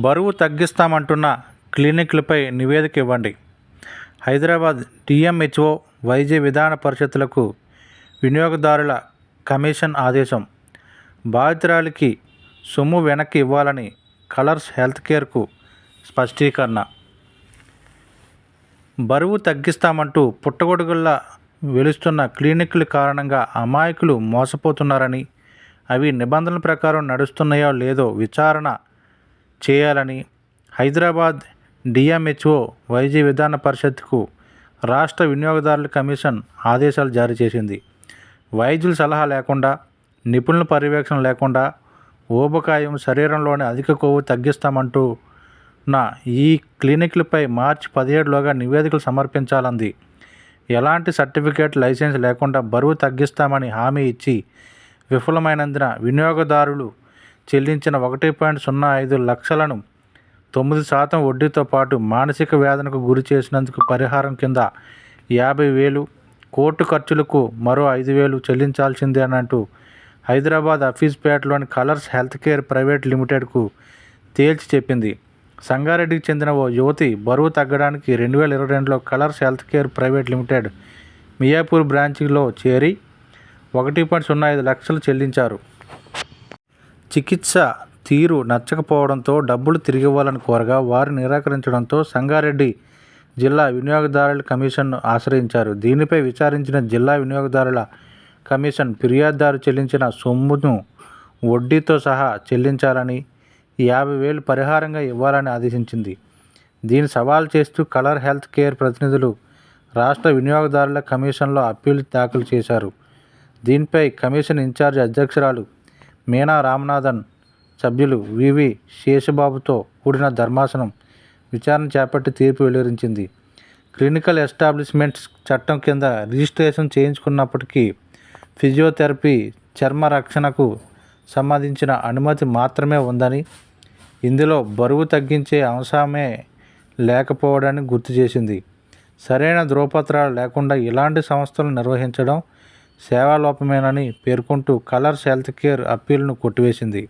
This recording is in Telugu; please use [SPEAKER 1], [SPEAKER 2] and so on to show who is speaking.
[SPEAKER 1] బరువు తగ్గిస్తామంటున్న క్లినిక్లపై నివేదిక ఇవ్వండి. హైదరాబాద్ డిఎంహెచ్ఓ, వైద్య విధాన పరిషత్తులకు వినియోగదారుల కమిషన్ ఆదేశం. బాధితురాలికి సొమ్ము వెనక్కి ఇవ్వాలని కలర్స్ హెల్త్కేర్కు స్పష్టీకరణ. బరువు తగ్గిస్తామంటూ పుట్టగొడుగుల్లా వెలుస్తున్న క్లినిక్ల కారణంగా అమాయకులు మోసపోతున్నారని, అవి నిబంధనల ప్రకారం నడుస్తున్నాయో లేదో విచారణ చేయాలని హైదరాబాద్ డిఎంహెచ్ఓ, వైద్య విధాన పరిషత్కు రాష్ట్ర వినియోగదారుల కమిషన్ ఆదేశాలు జారీ చేసింది. వైద్యుల సలహా లేకుండా, నిపుణుల పర్యవేక్షణ లేకుండా ఊబకాయం, శరీరంలోని అధిక కొవ్వు తగ్గిస్తామంటున్న ఈ క్లినిక్లపై మార్చి 17లోగా నివేదికలు సమర్పించాలంది. ఎలాంటి సర్టిఫికేట్, లైసెన్స్ లేకుండా బరువు తగ్గిస్తామని హామీ ఇచ్చి విఫలమైనందున వినియోగదారులు చెల్లించిన 1.05 లక్షలను 9% వడ్డీతో పాటు మానసిక వేదనకు గురి చేసినందుకు పరిహారం కింద 50,000, కోర్టు ఖర్చులకు మరో 5,000 చెల్లించాల్సిందేనంటూ హైదరాబాద్ హఫీజ్పేటలోని కలర్స్ హెల్త్కేర్ ప్రైవేట్ లిమిటెడ్కు తేల్చి చెప్పింది. సంగారెడ్డికి చెందిన ఓ యువతి బరువు తగ్గడానికి 2022లో Colors healthcare private limited Miyapur బ్రాంచ్లో చేరి 1.05 లక్షలు చెల్లించారు. చికిత్స తీరు నచ్చకపోవడంతో డబ్బులు తిరిగివ్వాలని కోరగా వారు నిరాకరించడంతో సంగారెడ్డి జిల్లా వినియోగదారుల కమిషన్ను ఆశ్రయించారు. దీనిపై విచారించిన జిల్లా వినియోగదారుల కమిషన్ ఫిర్యాదుదారు చెల్లించిన సొమ్మును వడ్డీతో సహా చెల్లించాలని, 50,000 పరిహారంగా ఇవ్వాలని ఆదేశించింది. దీన్ని సవాల్ చేస్తూ కలర్ హెల్త్ కేర్ ప్రతినిధులు రాష్ట్ర వినియోగదారుల కమిషన్లో అప్పీల్ దాఖలు చేశారు. దీనిపై కమిషన్ ఇన్ఛార్జ్ అధ్యక్షురాలు మీనా రామనాథన్, సభ్యులు వివి శేషబాబుతో కూడిన ధర్మాసనం విచారణ చేపట్టి తీర్పు వెలువరించింది. క్లినికల్ ఎస్టాబ్లిష్మెంట్స్ చట్టం కింద రిజిస్ట్రేషన్ చేయించుకున్నప్పటికీ ఫిజియోథెరపీ, చర్మ రక్షణకు సంబంధించిన అనుమతి మాత్రమే ఉందని, ఇందులో బరువు తగ్గించే అంశమే లేకపోవడాన్ని గుర్తు చేసింది. సరైన ధ్రువపత్రాలు లేకుండా ఇలాంటి సంస్థలు నిర్వహించడం సేవాలోపమేనని పేర్కొంటూ కలర్స్ హెల్త్ కేర్ అప్పీల్ను కొట్టివేసింది.